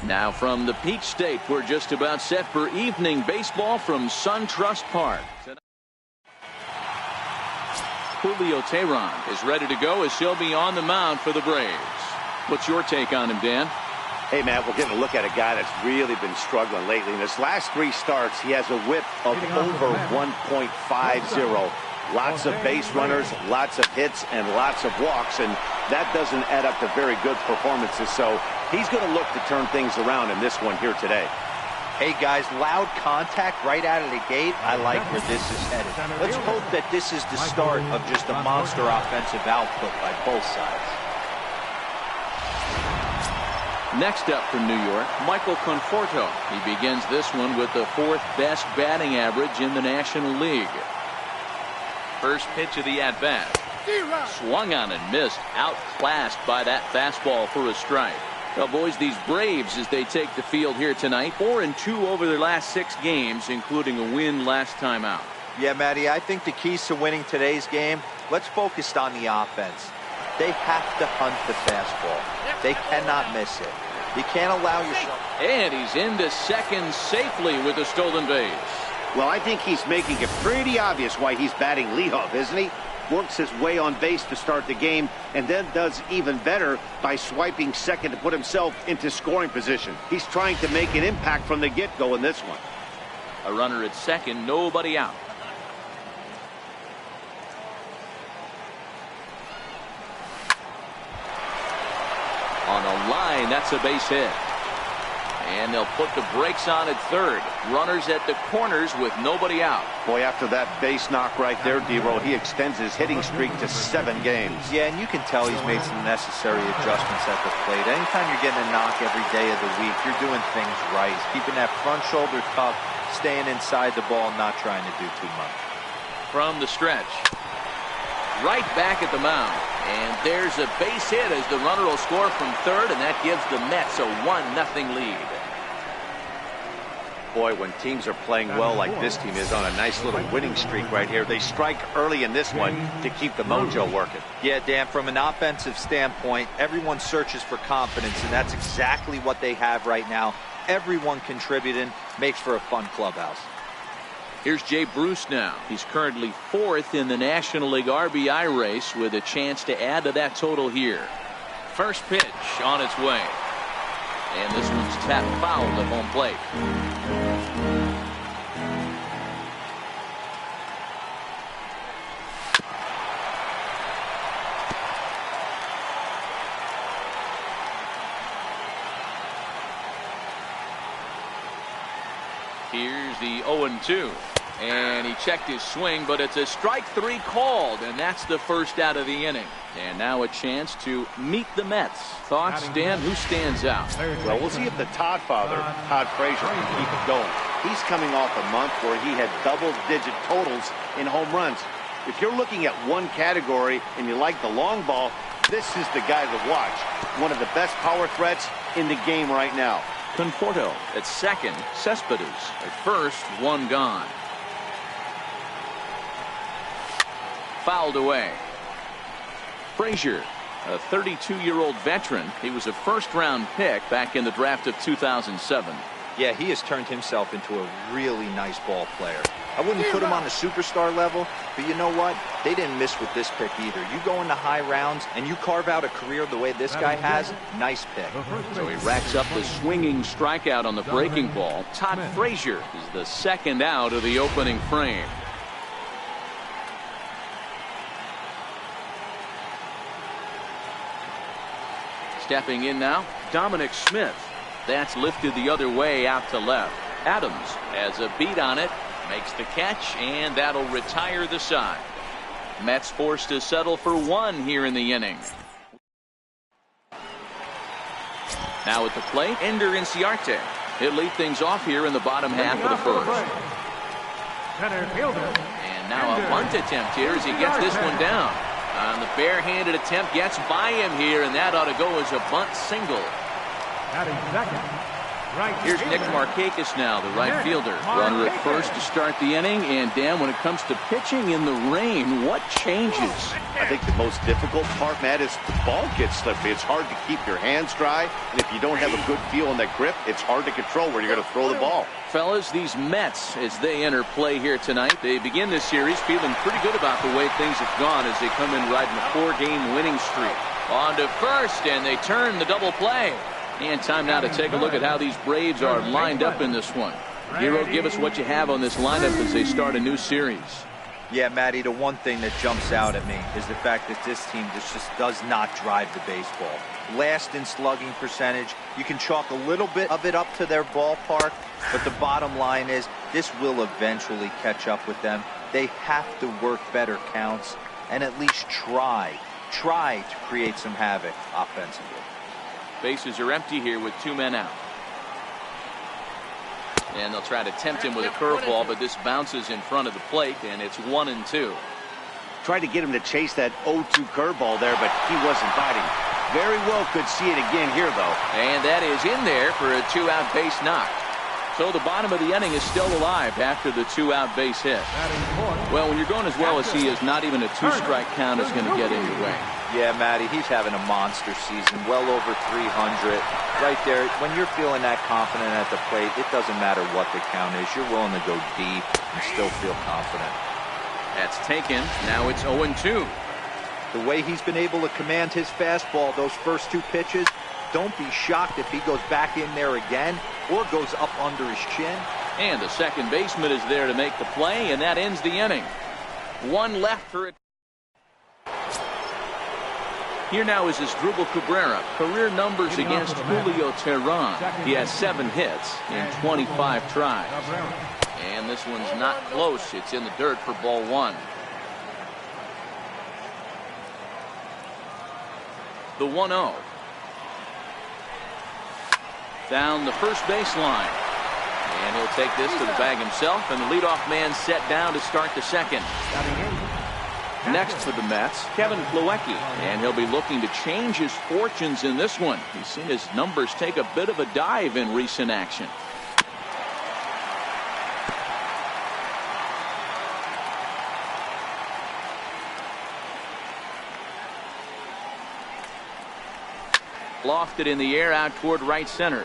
Now from the Peach State, we're just about set for evening baseball from SunTrust Park. Julio Teheran is ready to go as he'll be on the mound for the Braves. What's your take on him, Dan? Hey, Matt, we're getting a look at a guy that's really been struggling lately. In his last 3 starts, he has a whip of over 1.50. Lots of base runners, lots of hits, and lots of walks, and that doesn't add up to very good performances. So he's going to look to turn things around in this one here today. Hey, guys, loud contact right out of the gate. I like where this is headed. Let's hope that this is the start of just a monster offensive output by both sides. Next up from New York, Michael Conforto. He begins this one with the 4th best batting average in the National League. First pitch of the at-bat. Swung on and missed. Outclassed by that fastball for a strike. Well, boys, these Braves, as they take the field here tonight, 4-2 over their last 6 games, including a win last time out. Yeah, Matty, I think the keys to winning today's game, let's focus on the offense. They have to hunt the fastball. They cannot miss it. You can't allow yourself. And he's into second safely with a stolen base. Well, I think he's making it pretty obvious why he's batting leadoff, isn't he? Works his way on base to start the game and then does even better by swiping second to put himself into scoring position. He's trying to make an impact from the get-go in this one. A runner at second, nobody out. On a line, that's a base hit. And they'll put the brakes on at third. Runners at the corners with nobody out. Boy, after that base knock right there, D-Roll, he extends his hitting streak to 7 games. Yeah, and you can tell he's made some necessary adjustments at the plate. Anytime you're getting a knock every day of the week, you're doing things right. Keeping that front shoulder tough, staying inside the ball, not trying to do too much. From the stretch. Right back at the mound. And there's a base hit as the runner will score from third, and that gives the Mets a 1-0 lead. Boy, when teams are playing well like this team is on a nice little winning streak right here, they strike early in this one to keep the mojo working. Yeah, Dan, from an offensive standpoint, everyone searches for confidence, and that's exactly what they have right now. Everyone contributing makes for a fun clubhouse. Here's Jay Bruce now. He's currently 4th in the National League RBI race with a chance to add to that total here. First pitch on its way. And this one's tapped foul at home plate. Here's the 0-2. And he checked his swing, but it's a strike 3 called, and that's the first out of the inning. And now a chance to meet the Mets. Thoughts, Dan? Who stands out? Well, we'll see if the Todd father, Todd Frazier, can keep it going. He's coming off a month where he had double-digit totals in home runs. If you're looking at one category and you like the long ball, this is the guy to watch. One of the best power threats in the game right now. Conforto at second. Cespedes at first. 1 gone. Fouled away. Frazier, a 32-year-old veteran. He was a first-round pick back in the draft of 2007. Yeah, he has turned himself into a really nice ball player. I wouldn't put him on the superstar level, but you know what? They didn't miss with this pick either. You go into high rounds and you carve out a career the way this guy has, nice pick. So he racks up the swinging strikeout on the breaking ball. Todd Frazier is the second out of the opening frame. Stepping in now, Dominic Smith. That's lifted the other way out to left. Adams has a beat on it, makes the catch, and that'll retire the side. Mets forced to settle for 1 here in the inning. Now at the plate, Ender Inciarte. He'll lead things off here in the bottom half of the first. And now a bunt attempt here as he gets this one down. On the barehanded attempt, gets by him here, and that ought to go as a bunt single. Here's Nick Markakis now, the right fielder. Runner at first to start the inning. And Dan, when it comes to pitching in the rain, what changes? I think the most difficult part, Matt, is the ball gets slippery. It's hard to keep your hands dry, and if you don't have a good feel in that grip, it's hard to control where you're going to throw the ball. Fellas, these Mets, as they enter play here tonight, they begin this series feeling pretty good about the way things have gone as they come in riding a 4-game winning streak. On to first, and they turn the double play. And time now to take a look at how these Braves are lined up in this one. Hero, give us what you have on this lineup as they start a new series. Yeah, Matty, the one thing that jumps out at me is the fact that this team just does not drive the baseball. Last in slugging percentage. You can chalk a little bit of it up to their ballpark, but the bottom line is this will eventually catch up with them. They have to work better counts and at least try to create some havoc offensively. Bases are empty here with 2 men out. And they'll try to tempt him with a curveball, but this bounces in front of the plate, and it's 1-2. Tried to get him to chase that 0-2 curveball there, but he wasn't biting. Very well could see it again here, though. And that is in there for a 2-out base knock. So the bottom of the inning is still alive after the 2-out base hit. Well, when you're going as well as he is, not even a 2-strike count is going to get in your way. Yeah, Matty, he's having a monster season, well over 300. Right there, when you're feeling that confident at the plate, it doesn't matter what the count is. You're willing to go deep and still feel confident. That's taken. Now it's 0-2. The way he's been able to command his fastball, those first 2 pitches, don't be shocked if he goes back in there again or goes up under his chin. And the second baseman is there to make the play, and that ends the inning. 1 left for it. Here now is Asdrubal Cabrera. Career numbers against Julio Teheran. He has 7 hits in 25 tries. And this one's not close. It's in the dirt for ball 1. The 1-0. Down the first baseline. And he'll take this to the bag himself, and the leadoff man set down to start the second. Next for the Mets, Kevin Plawecki, and he'll be looking to change his fortunes in this one. He's seen his numbers take a bit of a dive in recent action. Lofted in the air out toward right center.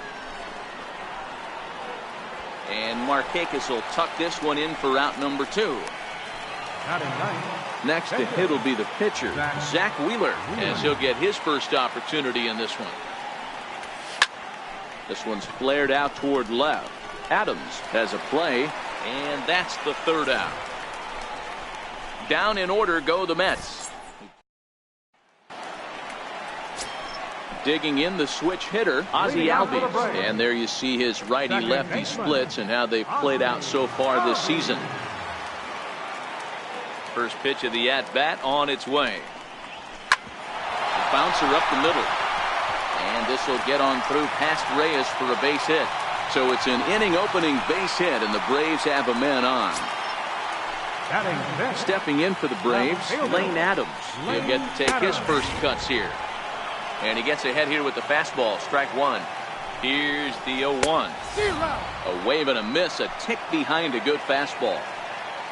And Markakis will tuck this one in for out number 2. Next to hit will be the pitcher, Zach Wheeler, as he'll get his first opportunity in this one. This one's flared out toward left. Adams has a play, and that's the 3rd out. Down in order go the Mets. Digging in the switch hitter, Ozzie Albies. And there you see his righty-lefty splits and how they've played out so far this season. First pitch of the at-bat on its way. The bouncer up the middle. And this will get on through past Reyes for a base hit. So it's an inning-opening base hit, and the Braves have a man on. Stepping in for the Braves, Lane Adams. He'll get to take his first cuts here. And he gets ahead here with the fastball. Strike 1. Here's the 0-1. A wave and a miss, a tick behind a good fastball.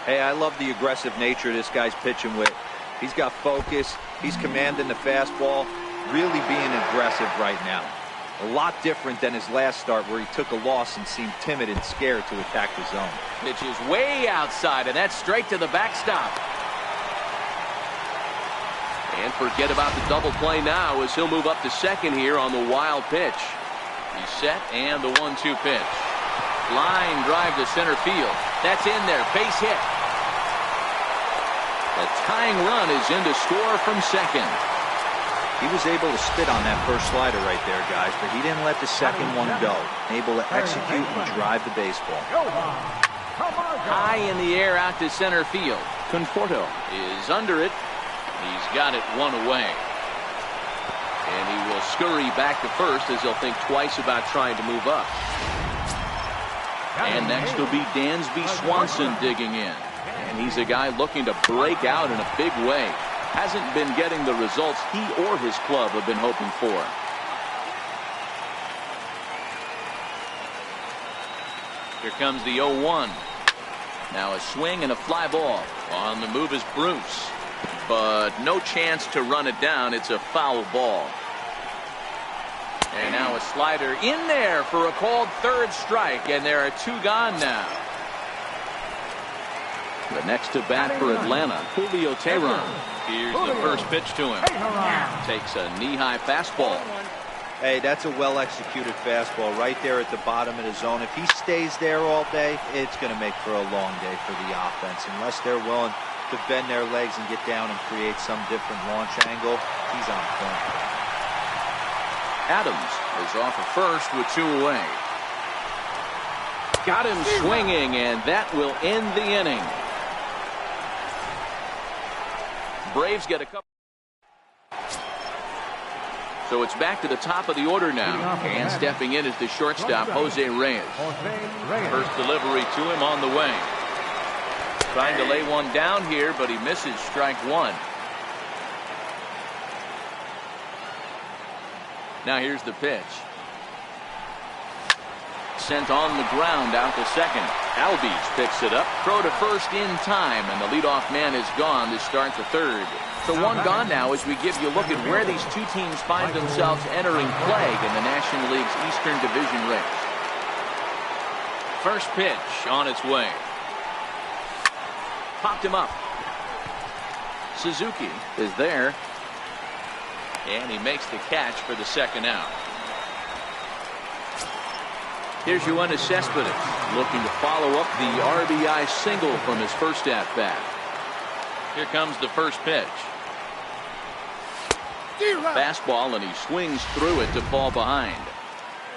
Hey, I love the aggressive nature this guy's pitching with. He's got focus. He's commanding the fastball. Really being aggressive right now. A lot different than his last start where he took a loss and seemed timid and scared to attack the zone. Pitch is way outside, and that's straight to the backstop. And forget about the double play now as he'll move up to second here on the wild pitch. He's set, and the 1-2 pitch. Line drive to center field. That's in there. Base hit. The tying run is in to score from second. He was able to spit on that first slider right there, guys, but he didn't let the second one go. Able to execute and drive the baseball. High in the air out to center field. Conforto is under it. He's got it 1 away. And he will scurry back to first as he'll think twice about trying to move up. And next will be Dansby Swanson digging in. And he's a guy looking to break out in a big way. Hasn't been getting the results he or his club have been hoping for. Here comes the 0-1. Now a swing and a fly ball. On the move is Bruce, but no chance to run it down. It's a foul ball. And now a slider in there for a called third strike, and there are 2 gone now. The next to bat for Atlanta, Julio Teheran. Here's the first pitch to him. Takes a knee-high fastball. Hey, that's a well-executed fastball right there at the bottom of the zone. If he stays there all day, it's going to make for a long day for the offense. Unless they're willing to bend their legs and get down and create some different launch angle, he's on point. Adams is off at first with 2 away. Got him swinging, and that will end the inning. Braves get a couple. So it's back to the top of the order now. And stepping in is the shortstop, Jose Reyes. First delivery to him on the way. Trying to lay one down here, but he misses strike 1. Now here's the pitch. Sent on the ground out to second. Albies picks it up. Throw to first in time, and the leadoff man is gone to start the third. So 1 gone now as we give you a look at where these 2 teams find themselves entering play in the National League's Eastern Division race. First pitch on its way. Popped him up. Suzuki is there. And he makes the catch for the second out. Here's Yoenis Cespedes looking to follow up the RBI single from his first at-bat. Here comes the first pitch. Fastball, and he swings through it to fall behind.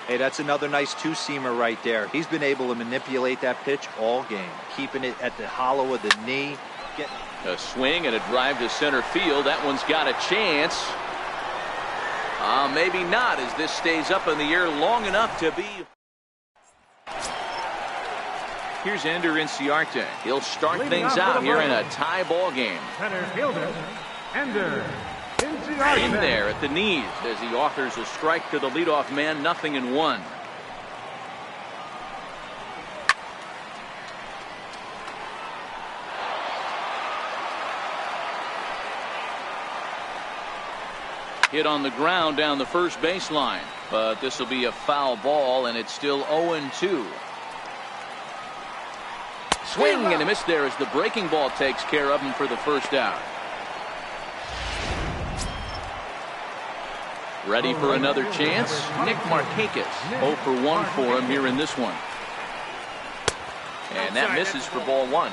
Hey, that's another nice 2-seamer right there. He's been able to manipulate that pitch all game, keeping it at the hollow of the knee. A swing and a drive to center field. That one's got a chance. Maybe not, as this stays up in the air long enough to be. Here's Ender Inciarte. He'll start things out here in a tie ball game. Center fielder, Ender Inciarte. In there at the knees as he offers a strike to the leadoff man. 0-1. Hit on the ground down the first baseline, but this will be a foul ball, and it's still 0-2. Swing and a miss there as the breaking ball takes care of him for the first out. Ready for another chance? Nick Markakis. 0 for 1 for him here in this one. And that misses for ball 1.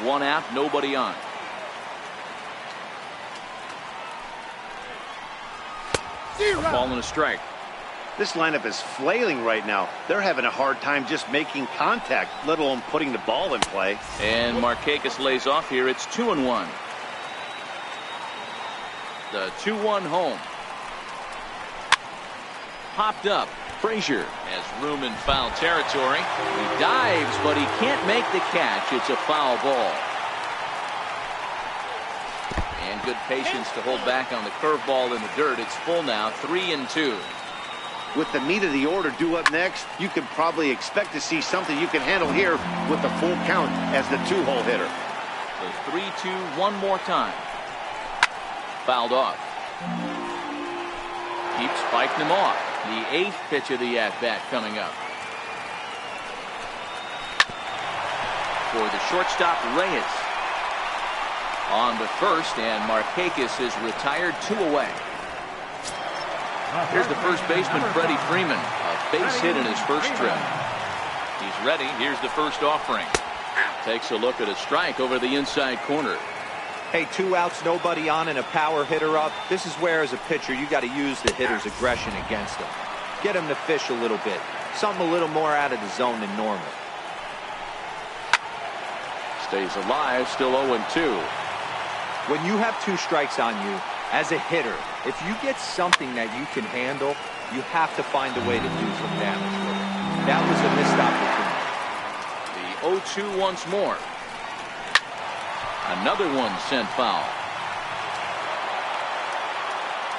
1 out, nobody on. A ball and a strike. This lineup is flailing right now. They're having a hard time just making contact, let alone putting the ball in play. And Markakis lays off here. It's 2-1. The 2-1 home. Popped up. Frazier has room in foul territory. He dives, but he can't make the catch. It's a foul ball. And good patience to hold back on the curveball in the dirt. It's full now, 3-2. With the meat of the order due up next, you can probably expect to see something you can handle here with the full count as the 2-hole hitter. So 3-2 one more time. Fouled off. Keeps fighting him off. The 8th pitch of the at-bat coming up. For the shortstop, Reyes. On the first, and Markakis is retired, 2 away. Here's the first baseman, Freddie Freeman. A base hit in his first trip. He's ready. Here's the first offering. Takes a look at a strike over the inside corner. Hey, 2 outs, nobody on, and a power hitter up. This is where, as a pitcher, you got to use the hitter's aggression against him. Get him to fish a little bit. Something a little more out of the zone than normal. Stays alive, still 0-2. When you have 2 strikes on you, as a hitter, if you get something that you can handle, you have to find a way to do some damage with it. That was a missed opportunity. The 0-2 once more. Another one sent foul.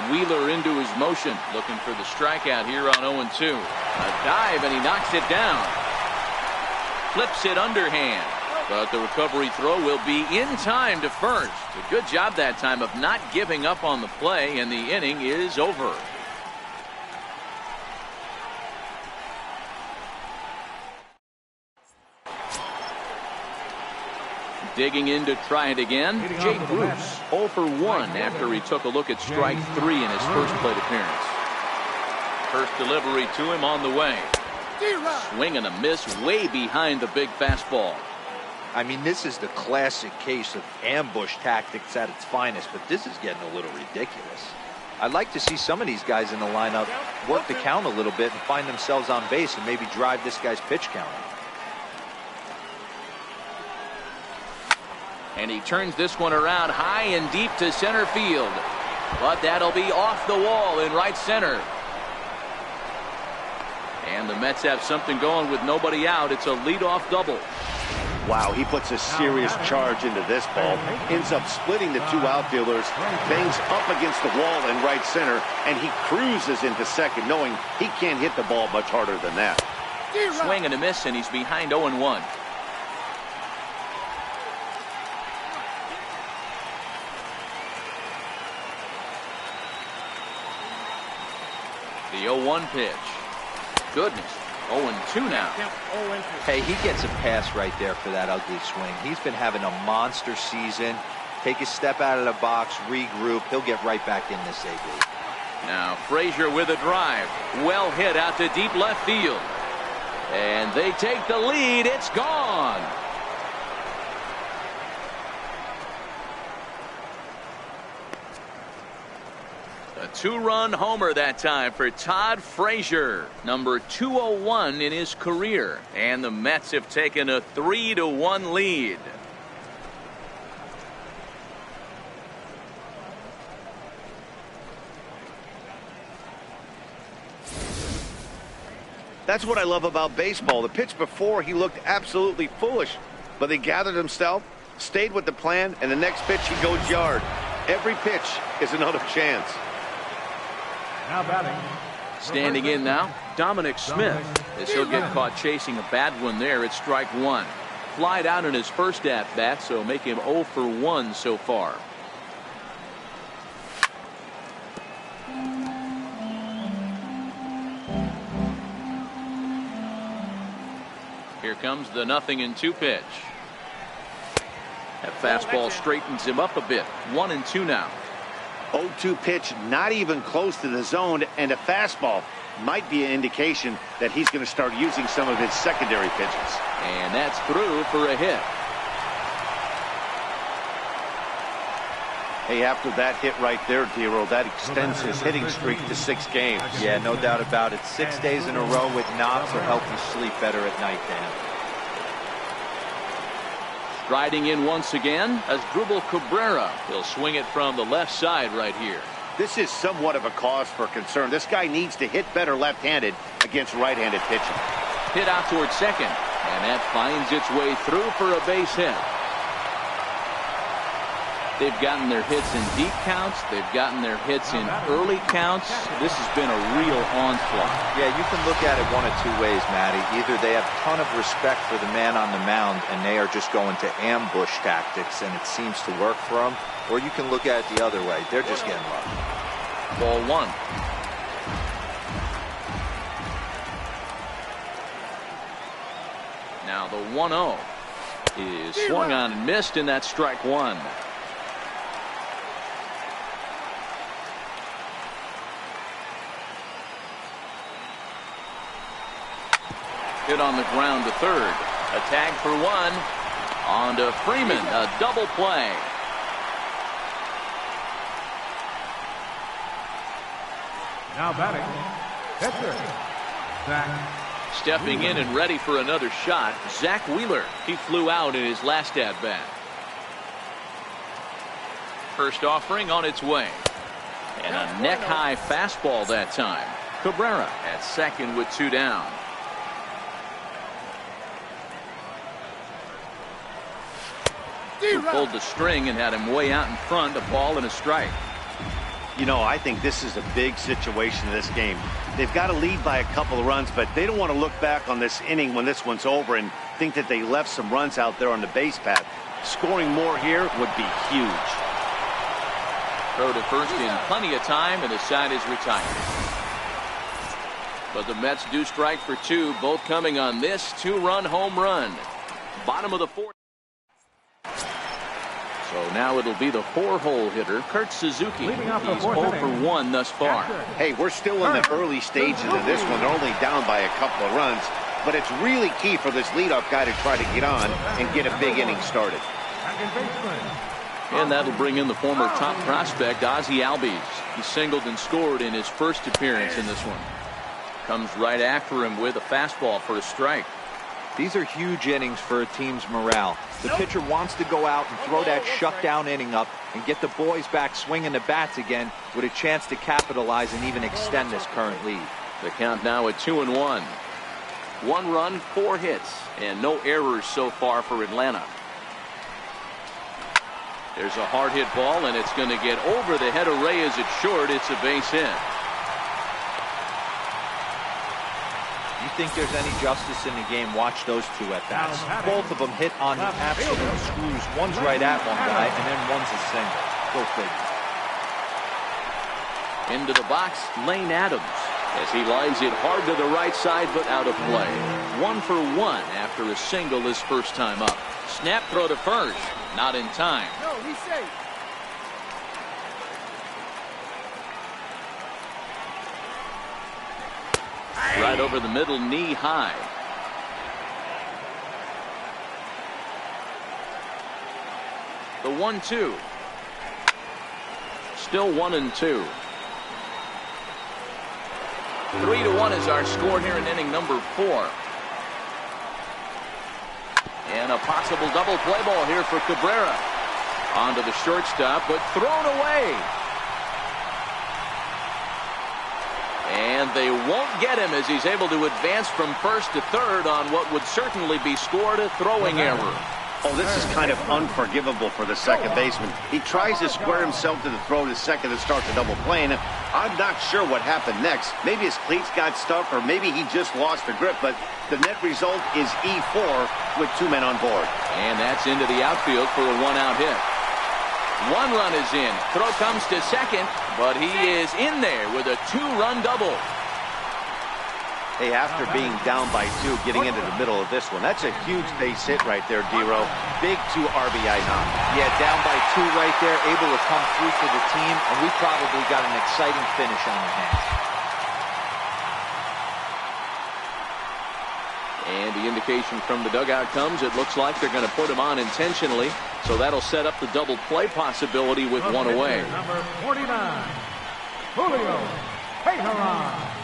Wheeler into his motion, looking for the strikeout here on 0-2. A dive, and he knocks it down. Flips it underhand. But the recovery throw will be in time to first. A good job that time of not giving up on the play, and the inning is over. Digging in to try it again, Jake Bruce 0 for 1 after he took a look at strike 3 in his first plate appearance. First delivery to him on the way. Swing and a miss way behind the big fastball. I mean, this is the classic case of ambush tactics at its finest, but this is getting a little ridiculous. I'd like to see some of these guys in the lineup work the count a little bit and find themselves on base and maybe drive this guy's pitch count. And he turns this one around high and deep to center field. But that'll be off the wall in right center. And the Mets have something going with nobody out. It's a leadoff double. Wow, he puts a serious charge into this ball. Ends up splitting the two outfielders. Bangs up against the wall in right center. And he cruises into second, knowing he can't hit the ball much harder than that. Swing and a miss, and he's behind 0-1. The 0-1 pitch. Goodness. 0-2 now. Hey, he gets a pass right there for that ugly swing. He's been having a monster season. Take a step out of the box, regroup. He'll get right back in this A group. Now Frazier with a drive. Well hit out to deep left field. And they take the lead. It's gone. A two-run homer that time for Todd Frazier, number 201 in his career, and the Mets have taken a 3-1 lead. That's what I love about baseball. The pitch before, he looked absolutely foolish, but he gathered himself, stayed with the plan, and the next pitch he goes yard. Every pitch is another chance. Now batting. Standing in now, Dominic Smith, as he'll get caught chasing a bad one there at strike 1. Flied out in his first at-bat, so make him 0 for 1 so far. Here comes the 0-2 pitch. That fastball straightens him up a bit. 1-2 now. 0-2 pitch, not even close to the zone, and a fastball might be an indication that he's going to start using some of his secondary pitches. And that's through for a hit. Hey, after that hit right there, Dero, that extends his hitting streak to 6 games. Yeah, no doubt about it. 6 days in a row with knocks will help you sleep better at night, Dan. Striding in once again as Asdrubal Cabrera. He'll swing it from the left side right here. This is somewhat of a cause for concern. This guy needs to hit better left-handed against right-handed pitching. Hit out towards second, and that finds its way through for a base hit. They've gotten their hits in deep counts. They've gotten their hits in early counts. This has been a real onslaught. Yeah, you can look at it one of two ways, Matty. Either they have a ton of respect for the man on the mound and they are just going to ambush tactics and it seems to work for them, or you can look at it the other way. They're just getting lucky. Ball 1. Now the 1-0 is swung on and missed, and that's strike 1. Hit on the ground to third. A tag for 1. On to Freeman. A double play. Now batting. Pitcher. Zach. Stepping in and ready for another shot, Zach Wheeler. He flew out in his last at-bat. First offering on its way. And a neck-high fastball that time. Cabrera at second with 2 down. Who pulled the string and had him way out in front, a ball and a strike. You know, I think this is a big situation in this game. They've got to lead by a couple of runs, but they don't want to look back on this inning when this one's over and think that they left some runs out there on the base path. Scoring more here would be huge. Throw to first in plenty of time, and the side is retired. But the Mets do strike for two, both coming on this two-run home run. Bottom of the fourth. So now it'll be the four-hole hitter, Kurt Suzuki. He's 0 for 1 thus far. Hey, we're still in the early stages of this one. They're only down by a couple of runs, but it's really key for this leadoff guy to try to get on and get a big inning started. And that'll bring in the former top prospect, Ozzie Albies. He singled and scored in his first appearance in this one. Comes right after him with a fastball for a strike. These are huge innings for a team's morale. The pitcher wants to go out and throw that shutdown inning up and get the boys back swinging the bats again with a chance to capitalize and even extend this current lead. The count now at 2-1. 1 run, 4 hits, and no errors so far for Atlanta. There's a hard hit ball, and it's going to get over the head of Reyes. It's short. It's a base hit. You think there's any justice in the game, watch those two at bats. Both of them hit on the absolute screws. One's right at one guy, and then one's a single. Go figure. Into the box, Lane Adams, as he lines it hard to the right side, but out of play. 1 for 1 after a single his first time up. Snap throw to first, not in time. No, he's safe. Right over the middle, knee high. The 1-2. Still 1-2. 3-1 is our score here in inning number 4. And a possible double play ball here for Cabrera. Onto the shortstop, but thrown away. And they won't get him as he's able to advance from first to third on what would certainly be scored a throwing error. Oh, this is kind of unforgivable for the second baseman. He tries to square himself to the throw to second to start the double play, and I'm not sure what happened next. Maybe his cleats got stuck, or maybe he just lost the grip, but the net result is E4 with 2 men on board. And that's into the outfield for a 1-out hit. 1 run is in. Throw comes to second, but he is in there with a 2-run double. Hey, after being down by 2, getting into the middle of this one, that's a huge base hit right there, D-Row. Big 2 RBI knock. Yeah, down by 2 right there, able to come through for the team, and we probably got an exciting finish on our hands. And the indication from the dugout comes, it looks like they're going to put him on intentionally, so that'll set up the double play possibility with 1 away. Number 49, Julio Teheran.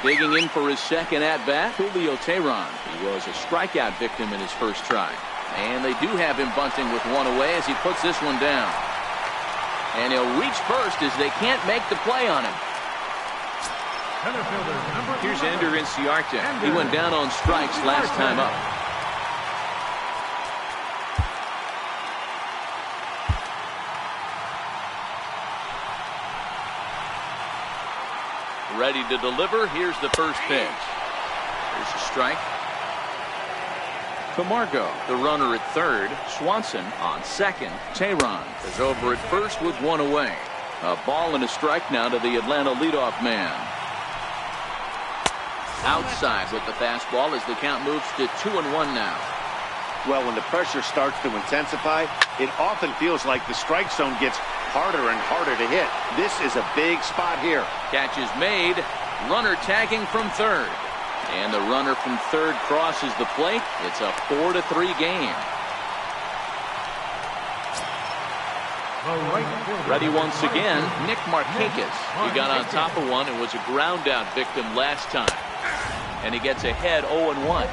Digging in for his second at-bat, Julio Teheran. He was a strikeout victim in his first try. And they do have him bunting with 1 away as he puts this one down. And he'll reach first as they can't make the play on him. Here's Ender Inciarte. He went down on strikes last time up. Ready to deliver. Here's the first pitch. Here's a strike. Camargo, the runner at third. Swanson on second. Teheran is over at first with 1 away. A ball and a strike now to the Atlanta leadoff man. Outside with the fastball as the count moves to 2-1 now. Well, when the pressure starts to intensify, it often feels like the strike zone gets harder and harder to hit. This is a big spot here. Catch is made. Runner tagging from third. And the runner from third crosses the plate. It's a 4-3 game. Ready once again, Nick Markakis. He got on top of one and was a ground out victim last time. And he gets ahead 0-1.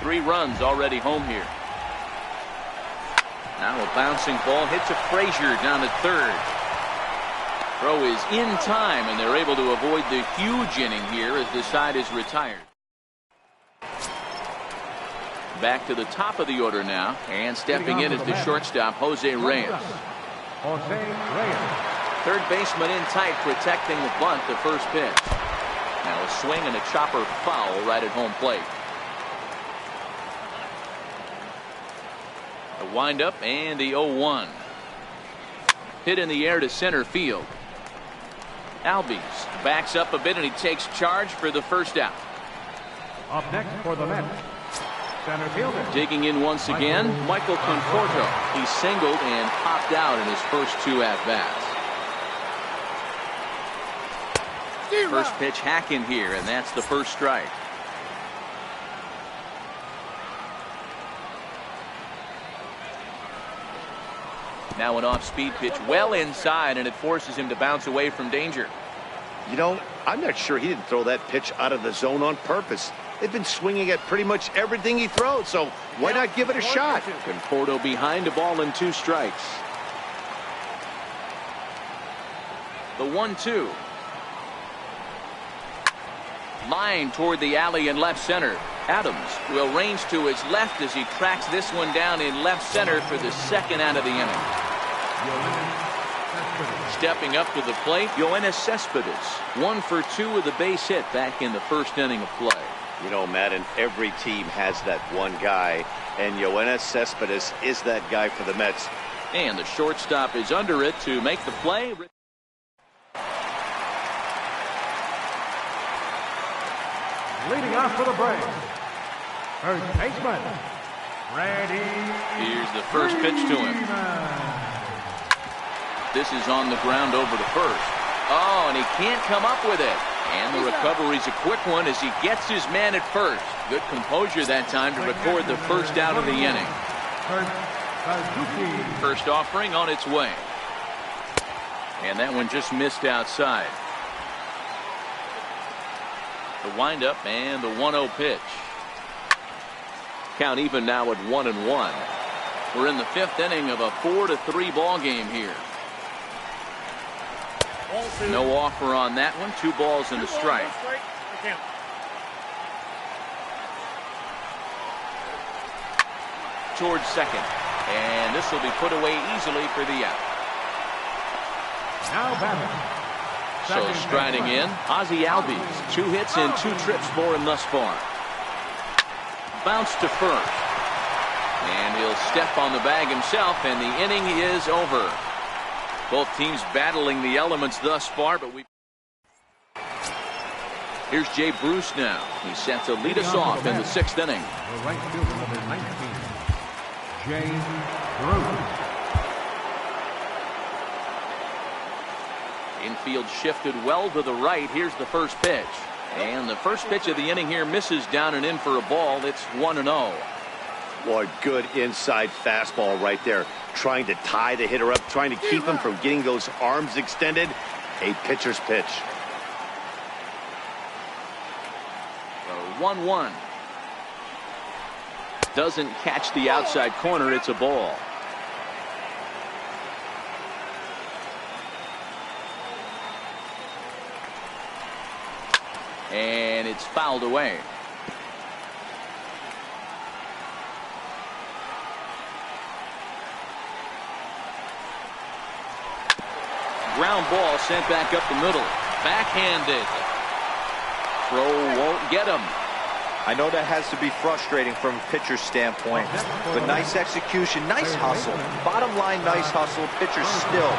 3 runs already home here. Now a bouncing ball hits a Frazier down at third. Throw is in time, and they're able to avoid the huge inning here as the side is retired. Back to the top of the order now, and stepping in as the shortstop, Jose Reyes. Jose Reyes. Third baseman in tight, protecting the bunt, the first pitch. Now a swing and a chopper foul right at home plate. The windup and the 0-1. Hit in the air to center field. Albies backs up a bit and he takes charge for the first out. Up next for the Mets, center fielder. Digging in once again, Michael Conforto. He singled and popped out in his first 2 at-bats. First pitch hack in here, and that's the first strike. Now an off-speed pitch well inside, and it forces him to bounce away from danger. You know, I'm not sure he didn't throw that pitch out of the zone on purpose. They've been swinging at pretty much everything he throws, so why not give it a shot? Conforto behind a ball and 2 strikes. The 1-2. Line toward the alley in left center. Adams will range to his left as he tracks this one down in left center for the second out of the inning. Stepping up to the plate, Yoenis Cespedes. 1 for 2 with a base hit back in the first inning of play. You know, Madden, every team has that one guy, and Yoenis Cespedes is that guy for the Mets. And the shortstop is under it to make the play. Leading off for the Braves, first baseman, Ready. Here's the first pitch to him. This is on the ground over to first. Oh, and he can't come up with it. And the recovery's a quick one as he gets his man at first. Good composure that time to record the first out of the inning. First offering on its way. And that one just missed outside. The windup and the 1-0 pitch. Count even now at 1-1. We're in the 5th inning of a 4-3 ball game here. No offer on that one. 2 balls and a strike. Towards second. And this will be put away easily for the out. Now batting. So striding in, Ozzie Albies. 2 hits and 2 trips for him thus far. Bounce to first. And he'll step on the bag himself, and the inning is over. Both teams battling the elements thus far, but here's Jay Bruce now. He's set to lead us off in the 6th inning. The right fielder, number 19, Jay Bruce. Infield shifted well to the right. Here's the first pitch. And the first pitch of the inning here misses down and in for a ball. It's 1-0. Boy, good inside fastball right there. Trying to tie the hitter up, trying to keep him from getting those arms extended. A pitcher's pitch. 1-1. Doesn't catch the outside corner. It's a ball. And it's fouled away. Ground ball sent back up the middle. Backhanded. Throw won't get him. I know that has to be frustrating from a pitcher's standpoint, but nice execution, nice hustle. Bottom line, nice hustle. Pitcher still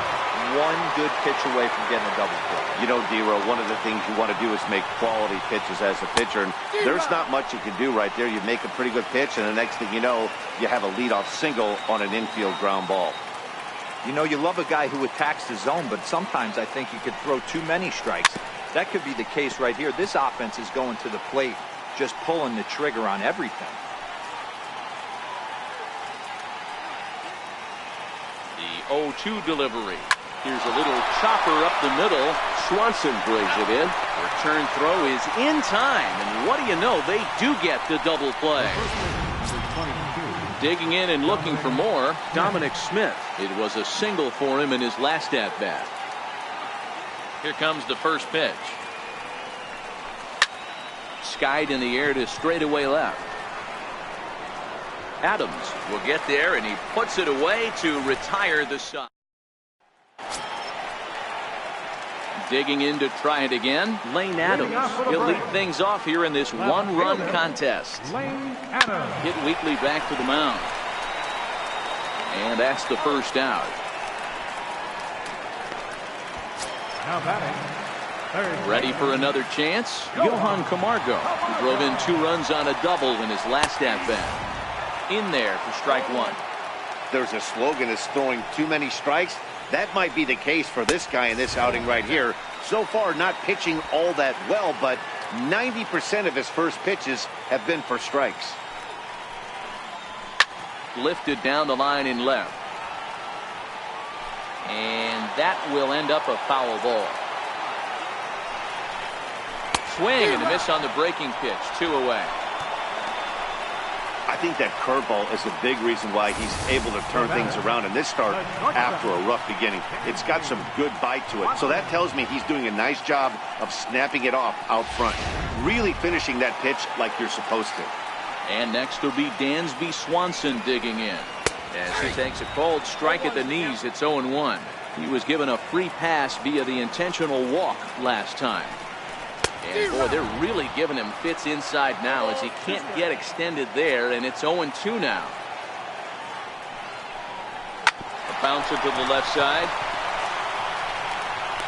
one good pitch away from getting a double play. You know, D-Row, one of the things you want to do is make quality pitches as a pitcher, and there's not much you can do right there. You make a pretty good pitch, and the next thing you know, you have a leadoff single on an infield ground ball. You know, you love a guy who attacks the zone, but sometimes I think you could throw too many strikes. That could be the case right here. This offense is going to the plate, just pulling the trigger on everything. The 0-2 delivery. Here's a little chopper up the middle. Swanson brings it in. Return throw is in time. And what do you know? They do get the double play. Digging in and looking for more, Dominic Smith. It was a single for him in his last at-bat. Here comes the first pitch. Skied in the air to straightaway left. Adams will get there, and he puts it away to retire the side. Digging in to try it again, Lane Adams. He'll lead things off here in this one-run contest. Hit weakly back to the mound. And that's the first out. Now batting, Ready for another chance? Johan Camargo, who drove in 2 runs on a double in his last at-bat. In there for strike 1. There's a slogan is throwing too many strikes. That might be the case for this guy in this outing right here. So far, not pitching all that well, but 90% of his first pitches have been for strikes. Lifted down the line in left. And that will end up a foul ball. Swing and a miss on the breaking pitch. 2 away. I think that curveball is a big reason why he's able to turn things around in this start after a rough beginning. It's got some good bite to it. So that tells me he's doing a nice job of snapping it off out front. Really finishing that pitch like you're supposed to. And next will be Dansby Swanson digging in. As he takes a cold strike at the knees, it's 0-1. He was given a free pass via the intentional walk last time. And boy, they're really giving him fits inside now as he can't get extended there, and it's 0-2 now. A bouncer to the left side.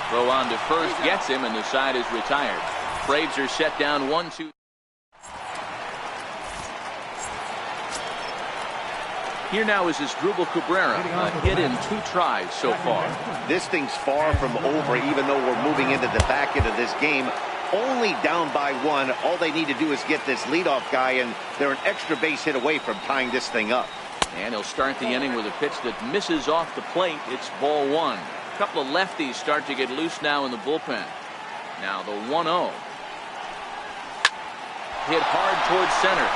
Throw on to first gets him, and the side is retired. Braves are set down 1-2. Here now is Asdrubal Cabrera, a hit in 2 tries so far. This thing's far from over, even though we're moving into the back end of this game. Only down by 1. All they need to do is get this leadoff guy, and they're an extra base hit away from tying this thing up. And he'll start the inning with a pitch that misses off the plate. It's ball 1. A couple of lefties start to get loose now in the bullpen. Now the 1-0. Hit hard towards center.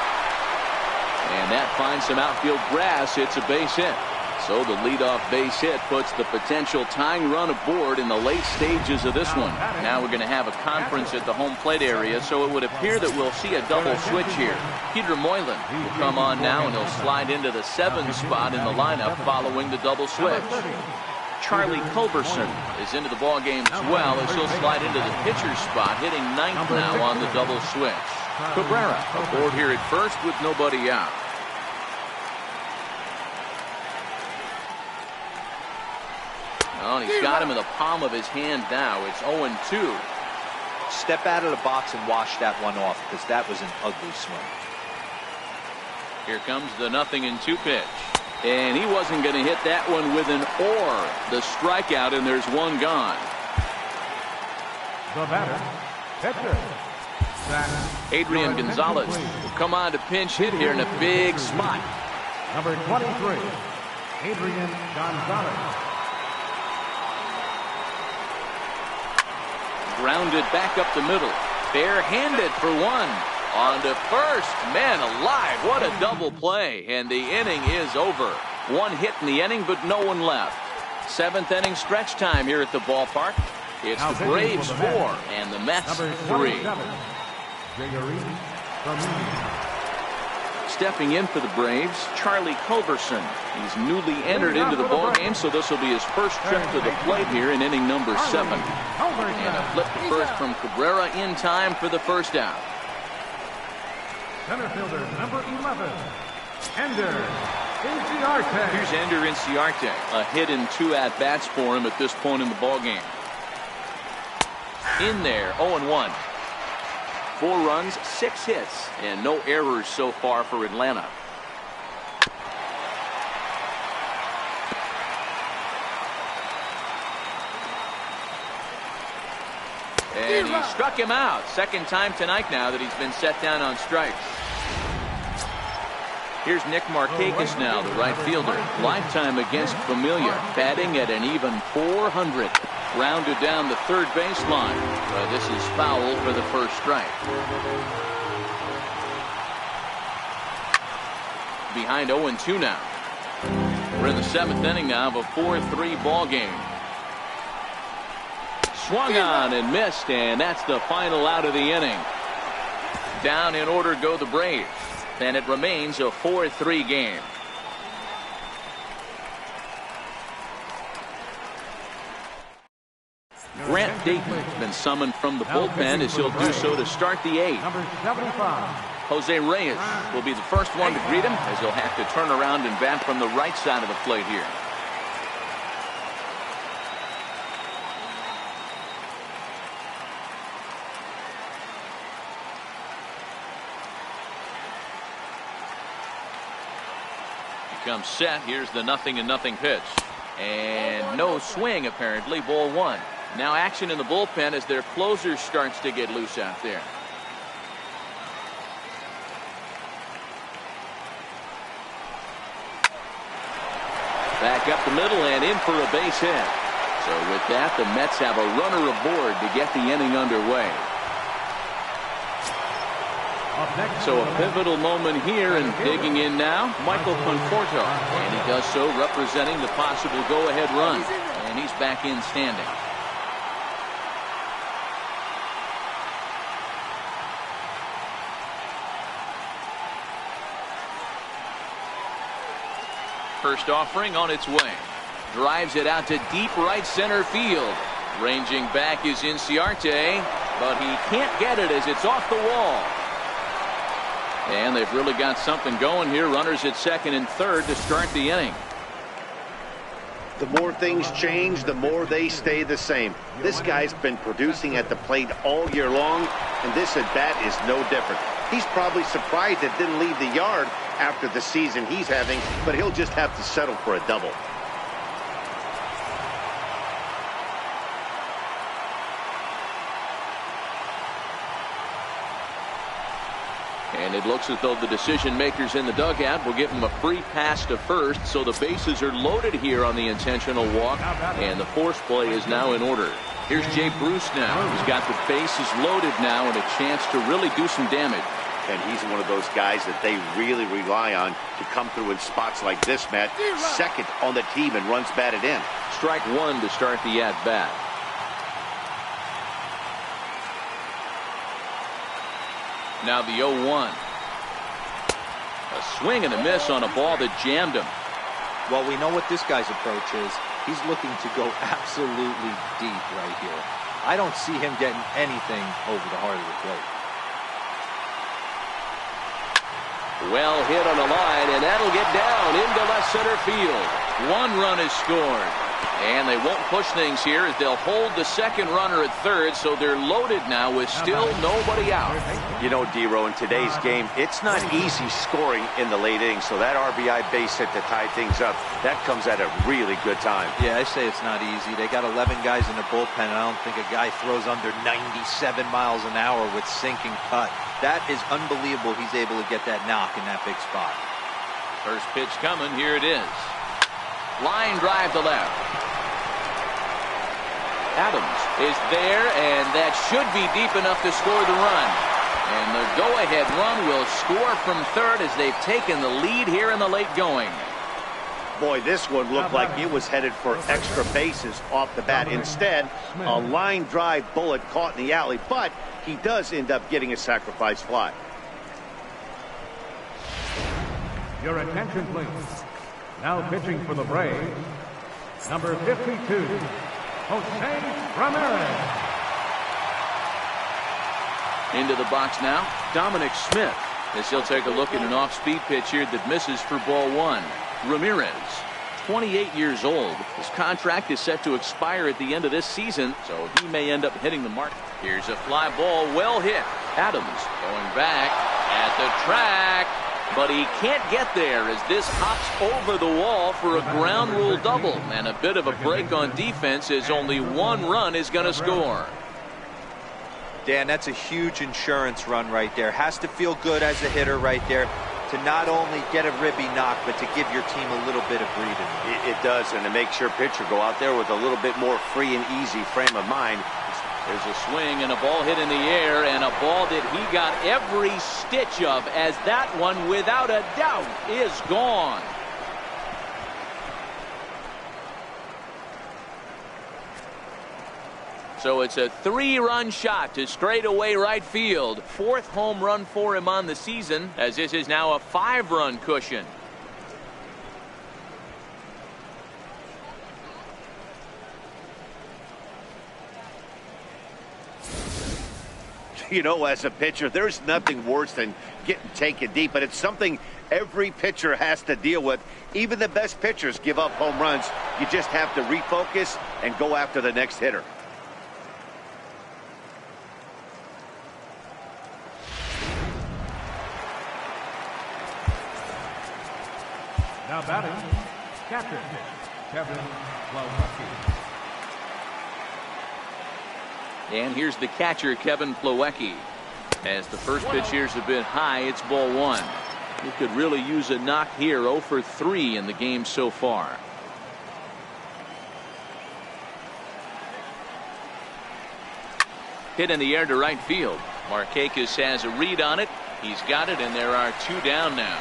And that finds some outfield grass. It's a base hit. So the leadoff base hit puts the potential tying run aboard in the late stages of this one. Now we're going to have a conference at the home plate area, so it would appear that we'll see a double switch here. Peter Moylan will come on now, and he'll slide into the 7 spot in the lineup following the double switch. Charlie Culberson is into the ballgame as well, as he'll slide into the pitcher's spot, hitting 9th now on the double switch. Cabrera aboard here at first with nobody out. Well, he's got him in the palm of his hand now. It's 0-2. Step out of the box and wash that one off, because that was an ugly swing. Here comes the 0-2 pitch. And he wasn't going to hit that one with an or. The strikeout, and there's one gone. the batter, pitcher, Adrian Gonzalez will come on to pinch hit here in a big spot. number 23, Adrian Gonzalez. Grounded back up the middle. Barehanded for 1. On to first. Man alive, what a double play. And the inning is over. 1 hit in the inning, but no one left. 7th inning stretch time here at the ballpark. It's Now the Braves 4 and the Mets 3. Stepping in for the Braves, Charlie Culberson. He's newly entered into the ballgame, so this will be his first trip to the plate here in inning number 7. And a flip to first from Cabrera in time for the first out. Center fielder number 11, Ender Inciarte. Here's Ender Inciarte. A hit in 2 at-bats for him at this point in the ballgame. In there, 0-1. 4 runs, 6 hits, and no errors so far for Atlanta. And he struck him out. Second time tonight now that he's been set down on strikes. Here's Nick Markakis now, the right fielder. Lifetime against Familia, batting at an even .400. Rounded down the third baseline. This is foul for the first strike. Behind 0-2 now. We're in the 7th inning now of a 4-3 ball game. Swung on and missed, and that's the final out of the inning. Down in order go the Braves. and it remains a 4-3 game. Grant Dayton has been summoned from the bullpen as he'll do so to start the 8th. Number 75. Jose Reyes will be the first one to greet him as he'll have to turn around and bat from the right side of the plate here. He comes set. Here's the 0-0 pitch. And no swing apparently. Ball 1. Now action in the bullpen as their closer starts to get loose out there. Back up the middle and in for a base hit. So with that, the Mets have a runner aboard to get the inning underway. So a pivotal moment here, and digging in now, Michael Conforto. And he does so representing the possible go-ahead run. And he's back in standing. First offering on its way. Drives it out to deep right center field. Ranging back is Inciarte, but he can't get it as it's off the wall. And they've really got something going here. Runners at second and third to start the inning. The more things change, the more they stay the same. This guy's been producing at the plate all year long, and this at bat is no different. He's probably surprised it didn't leave the yard after the season he's having, but he'll just have to settle for a double. And it looks as though the decision makers in the dugout will give him a free pass to first, so the bases are loaded here on the intentional walk, and the force play is now in order. Here's Jay Bruce now. He's got the bases loaded now and a chance to really do some damage. And he's one of those guys that they really rely on to come through in spots like this, Matt. Second on the team and runs batted in. Strike 1 to start the at-bat. Now the 0-1. A swing and a miss on a ball that jammed him. Well, we know what this guy's approach is. He's looking to go absolutely deep right here. I don't see him getting anything over the heart of the plate. Well hit on the line, and that'll get down into left center field. 1 run is scored. And they won't push things here as they'll hold the second runner at third, so they're loaded now with still nobody out. You know, D-Row, in today's game, it's not easy scoring in the late innings, so that RBI base hit to tie things up, that comes at a really good time. Yeah, I say it's not easy. They got 11 guys in the bullpen, and I don't think a guy throws under 97 miles an hour with sinking cut. That is unbelievable he's able to get that knock in that big spot. First pitch coming, here it is. Line drive to left. Adams is there, and that should be deep enough to score the run. And the go-ahead run will score from third as they've taken the lead here in the late going. Boy, this one looked like it was headed for extra bases off the bat. Instead, a line drive bullet caught in the alley, but he does end up getting a sacrifice fly. Your attention, please. Now pitching for the Braves, number 52, Jose Ramirez. Into the box now, Dominic Smith, as he'll take a look at an off-speed pitch here that misses for ball 1. Ramirez, 28 years old. His contract is set to expire at the end of this season, so he may end up hitting the mark. Here's a fly ball, well hit. Adams going back at the track, but he can't get there as this hops over the wall for a ground rule double, and a bit of a break on defense as only 1 run is going to score. Dan, that's a huge insurance run right there. Has to feel good as a hitter right there to not only get a ribby knock, but to give your team a little bit of breathing. It does, and to make sure pitcher go out there with a little bit more free and easy frame of mind. There's a swing and a ball hit in the air, and a ball that he got every stitch of, as that one, without a doubt, is gone. So it's a 3-run shot to straightaway right field. 4th home run for him on the season, as this is now a 5-run cushion. You know, as a pitcher, there's nothing worse than getting taken deep, but it's something every pitcher has to deal with. Even the best pitchers give up home runs. You just have to refocus and go after the next hitter. Now batting, catcher, Kevin Plawecki. And here's the catcher, Kevin Plawecki. As the first pitch here's a bit high, it's ball 1. He could really use a knock here. 0 for 3 in the game so far. Hit in the air to right field. Markakis has a read on it. He's got it, and there are 2 down now.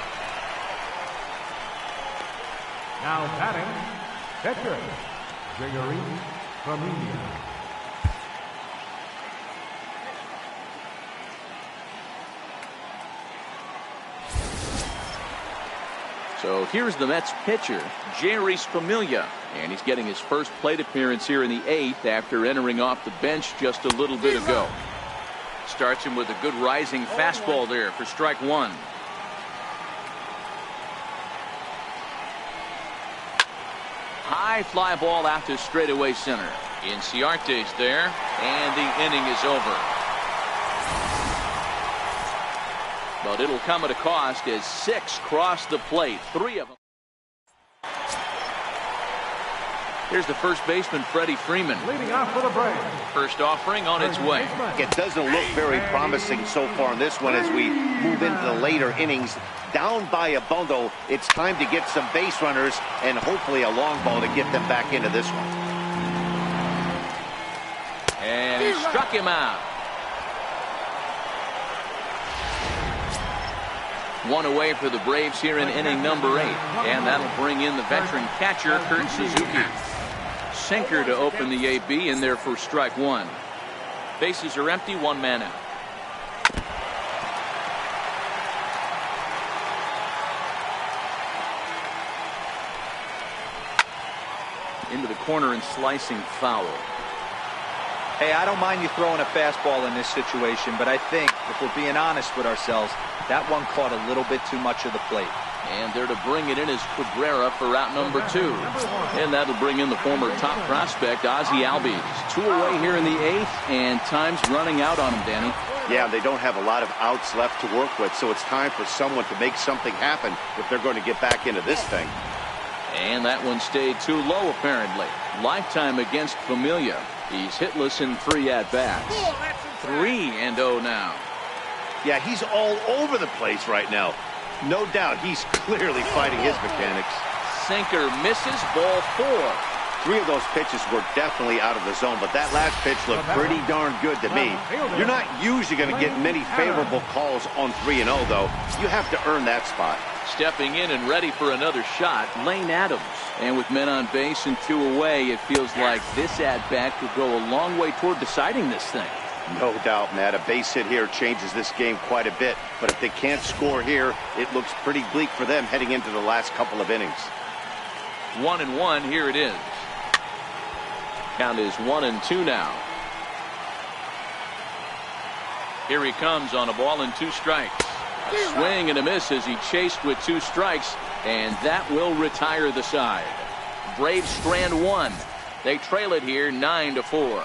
Now batting, pitcher, Gregory Familia. So here's the Mets pitcher, Jerry Familia, and he's getting his first plate appearance here in the 8th after entering off the bench just a little bit ago. Starts him with a good rising fastball there for strike 1. High fly ball out to straightaway center. Inciarte's there, and the inning is over. But it'll come at a cost as 6 cross the plate. 3 of them. Here's the first baseman, Freddie Freeman. Leading off for the Braves. First offering on its way. It doesn't look very promising so far in this one as we move into the later innings. Down by a bundle, it's time to get some base runners and hopefully a long ball to get them back into this one. And he struck him out. 1 away for the Braves here in inning number 8. And that'll bring in the veteran catcher, Kurt Suzuki. Sinker to open the AB, in there for strike 1. Bases are empty, 1 man out. Into the corner and slicing foul. Hey, I don't mind you throwing a fastball in this situation, but I think if we're being honest with ourselves, that one caught a little bit too much of the plate. And there to bring it in is Cabrera for route number 2. And that'll bring in the former top prospect, Ozzie Albies. 2 away here in the 8th, and time's running out on him, Danny. Yeah, they don't have a lot of outs left to work with, so it's time for someone to make something happen if they're going to get back into this thing. And that one stayed too low, apparently. Lifetime against Familia. He's hitless in 3 at-bats. 3-0 now. Yeah, he's all over the place right now. No doubt he's clearly fighting his mechanics. Sinker misses, ball 4. 3 of those pitches were definitely out of the zone, but that last pitch looked pretty darn good to me. You're not usually going to get many favorable calls on 3-0, though. You have to earn that spot. Stepping in and ready for another shot, Lane Adams. And with men on base and 2 away, it feels like this at-bat could go a long way toward deciding this thing. No doubt, Matt. A base hit here changes this game quite a bit. But if they can't score here, it looks pretty bleak for them heading into the last couple of innings. 1-1, here it is. Count is 1-2 now. Here he comes on a ball and 2 strikes. A swing and a miss as he chased with 2 strikes, and that will retire the side. Braves strand 1. They trail it here 9-4.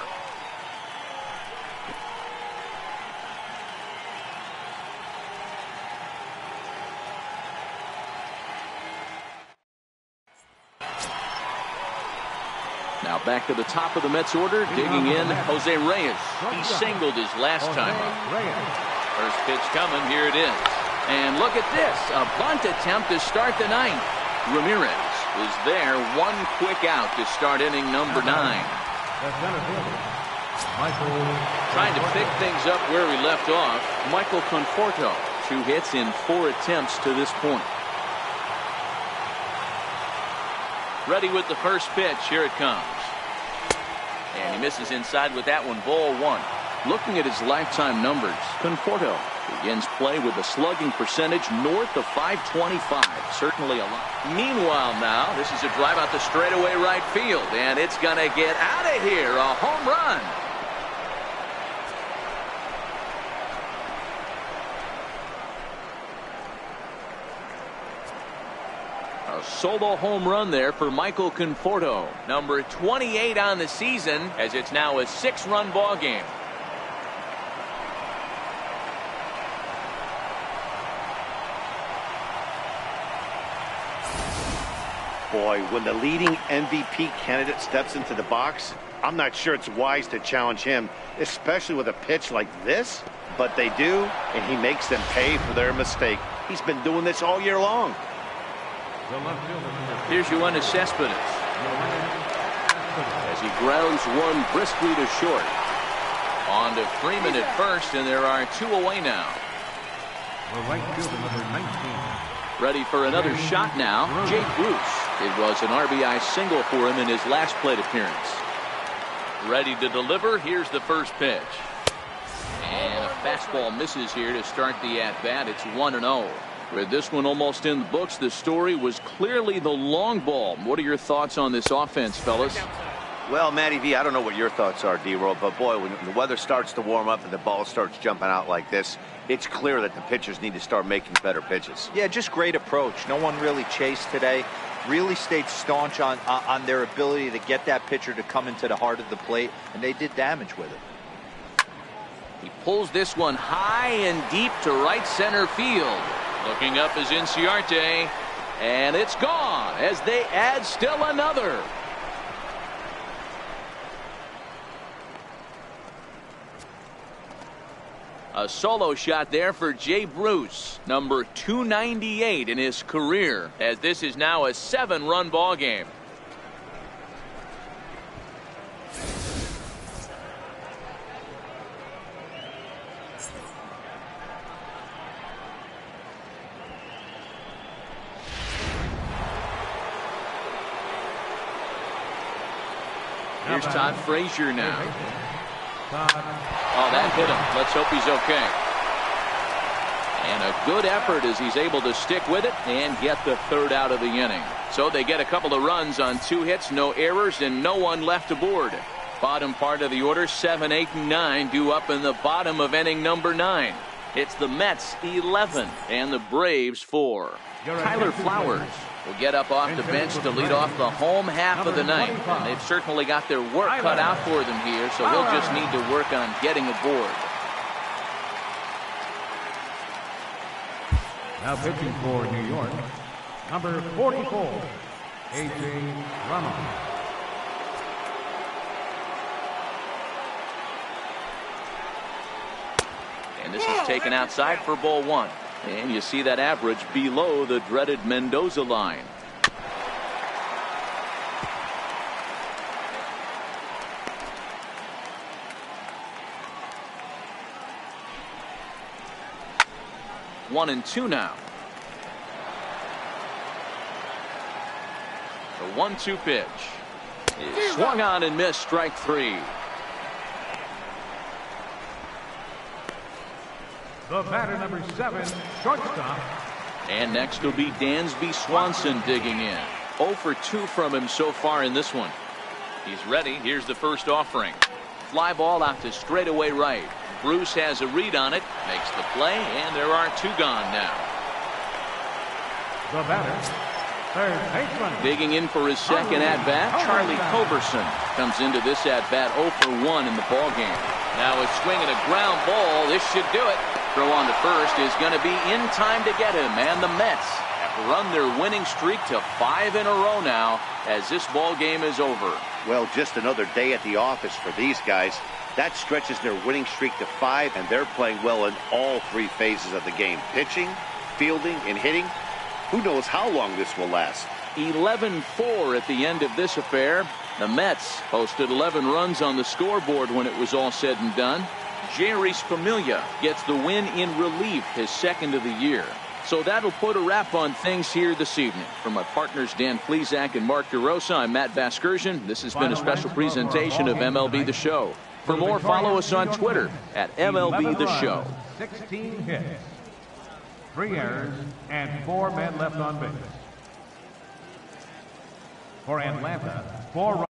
Now back to the top of the Mets order, digging in Jose Reyes. He singled his last time up. First pitch coming, here it is. And look at this, a bunt attempt to start the 9th. Ramirez is there, 1 quick out to start inning number 9. Trying to pick things up where we left off, Michael Conforto. 2 hits in 4 attempts to this point. Ready with the first pitch. Here it comes. And he misses inside with that one. Ball one. Looking at his lifetime numbers, Conforto begins play with a slugging percentage north of .525. Certainly a lot. Meanwhile now, this is a drive out the straightaway right field, and it's going to get out of here. A home run. A solo home run there for Michael Conforto, number 28 on the season, as it's now a 6-run ball game. Boy, when the leading MVP candidate steps into the box, I'm not sure it's wise to challenge him, especially with a pitch like this. But they do, and he makes them pay for their mistake. He's been doing this all year long. Here's Yoenis Cespedes as he grounds one briskly to short. On to Freeman at first, and there are 2 away now. The right fielder, number 19. Ready for another shot now, Jay Bruce. It was an RBI single for him in his last plate appearance. Ready to deliver. Here's the first pitch. And a fastball misses here to start the at-bat. It's 1-0. With this one almost in the books, the story was clearly the long ball. What are your thoughts on this offense, fellas? Well, Matty V, I don't know what your thoughts are, D-Roll, but boy, when the weather starts to warm up and the ball starts jumping out like this, it's clear that the pitchers need to start making better pitches. Yeah, just great approach. No one really chased today. Really stayed staunch on their ability to get that pitcher to come into the heart of the plate, and they did damage with it. He pulls this one high and deep to right center field. Looking up is Inciarte, and it's gone as they add still another. A solo shot there for Jay Bruce, number 298 in his career, as this is now a 7-run ball game. Here's Todd Frazier now. Oh, that hit him. Let's hope he's okay. And a good effort as he's able to stick with it and get the 3rd out of the inning. So they get a couple of runs on 2 hits, no errors, and no one left aboard. Bottom part of the order, 7, 8, and 9 due up in the bottom of inning number 9. It's the Mets 11 and the Braves 4. Tyler Flowers will get up off the bench to lead off the home half of the ninth. And they've certainly got their work cut out for them here, so he'll just need to work on getting aboard. Now pitching for New York, number 44, A.J. Ramos. And this is taken outside for ball 1. And you see that average below the dreaded Mendoza line. One and 2 now. The 1-2 pitch is swung on and missed, strike 3. The batter, number 7, shortstop. And next will be Dansby Swanson digging in. 0 for 2 from him so far in this one. He's ready. Here's the first offering. Fly ball out to straightaway right. Bruce has a read on it, makes the play, and there are 2 gone now. The batter, third baseman. Digging in for his second at-bat, Charlie Culberson comes into this at-bat 0 for 1 in the ballgame. Now a swing and a ground ball. This should do it. Throw on to first is going to be in time to get him, and the Mets have run their winning streak to 5 in a row now as this ball game is over. Well, just another day at the office for these guys. That stretches their winning streak to 5, and they're playing well in all 3 phases of the game. Pitching, fielding, and hitting. Who knows how long this will last? 11-4 at the end of this affair. The Mets posted 11 runs on the scoreboard when it was all said and done. Jerry Familia gets the win in relief, his second of the year. So that'll put a wrap on things here this evening. For my partners Dan Plesac and Mark DeRosa, I'm Matt Vasgersian. This has been a special presentation of MLB The Show. For more, follow us on Twitter at MLB The Show. 16 hits, 3 errors, and 4 men left on base. For Atlanta, 4 runs.